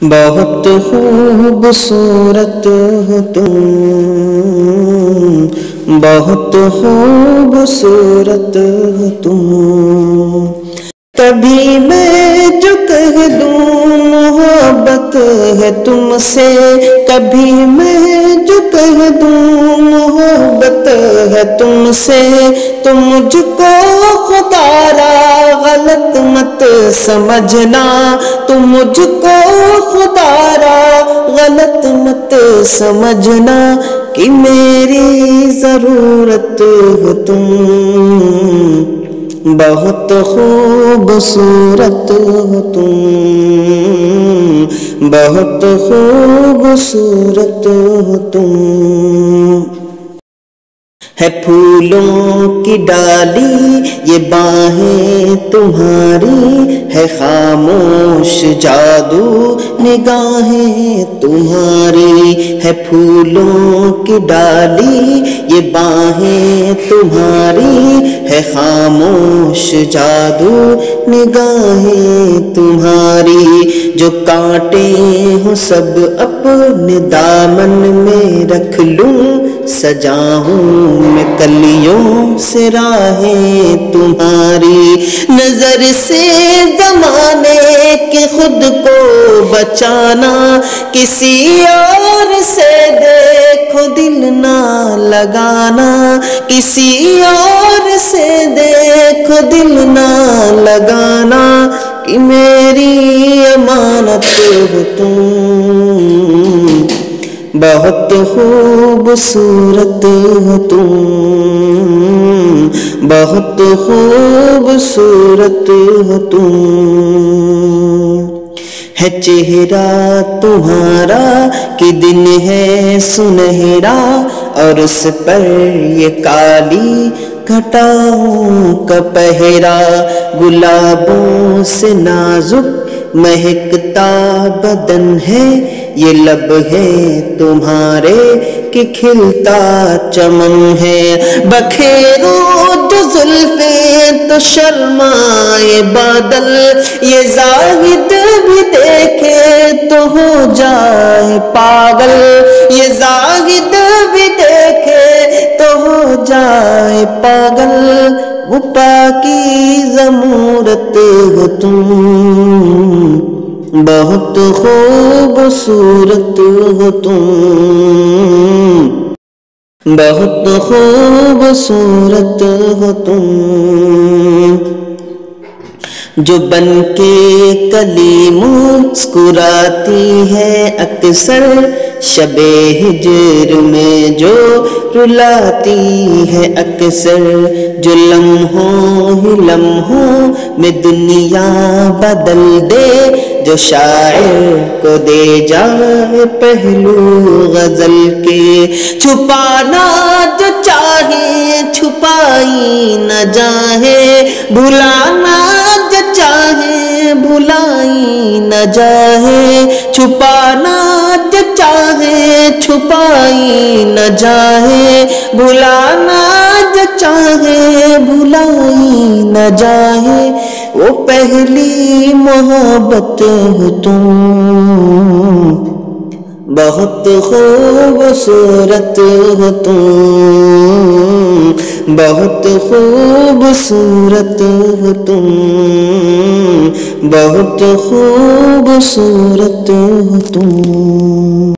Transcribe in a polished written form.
بہت خوبصورت ہو تم، بہت خوبصورت ہو تم۔ کبھی میں جو کہہ دوں محبت ہے تم سے، کبھی میں جو کہہ دوں محبت ہے تم سے، تم مجھ کو خدا را غلط مت سمجھنا، تم مجھ کو خدا را غلط مت سمجھنا، کہ میری ضرورت ہو تم، بہت خوبصورت ہو تم، بہت خوبصورت ہو تم۔ ہے پھولوں کی ڈالی یہ باہیں تمہاری، ہے خاموش جادو نگاہیں تمہاری، ہے پھولوں کی ڈالی یہ باہیں تمہاری، ہے خاموش جادو نگاہیں تمہاری۔ جو کانٹے ہوں سب اپنے دامن میں رکھ لوں، سجاؤں میں کلیوں سے راہیں تمہاری۔ نظر سے زمانے کے خود کو بچانا، کسی اور سے دیکھو دل نہ لگانا، کسی اور سے دیکھو دل نہ لگانا، کہ میری امانت ہو تم، بہت خوبصورت ہو تم، بہت خوبصورت ہو تم۔ ہے چہرہ تمہارا کہ دن ہے سنہرا، اور اس پر یہ کالی گھٹاؤں کا پہرا، گلابوں سے نازک مہکتا بدن ہے، یہ لب ہے تمہارے کہ کھلتا چمن ہے۔ بکھیرو جو زلفیں تو شرمائے بادل، یہ زاہد بھی دیکھے تو ہو جائے پاگل، یہ زاہد بھی دیکھے تو ہو جائے پاگل، وہ پاکیزہ مورت ہو تم، بہت خوبصورت ہو تم، بہت خوبصورت ہو تم۔ جو بن کے کلی مسکراتی ہے اکثر، شب ہجر میں جو رلاتی ہے اکثر، جو لمحوں ہی لمحوں میں دنیا بدل دے، جو شاعر کو دے جائے پہلو غزل کے، چھپانا جو چاہے چھپائی نہ جائے، بھلانا جو چاہے بھلائی نہ جائے، چھپانا جو چاہے چھپائی نہ جائے، بھلانا جو چاہے بھلائی نہ جائے، وہ پہلی محبت ہو تم، بہت خوبصورت ہو تم، بہت خوبصورت ہو تم، بہت خوبصورت ہو تم۔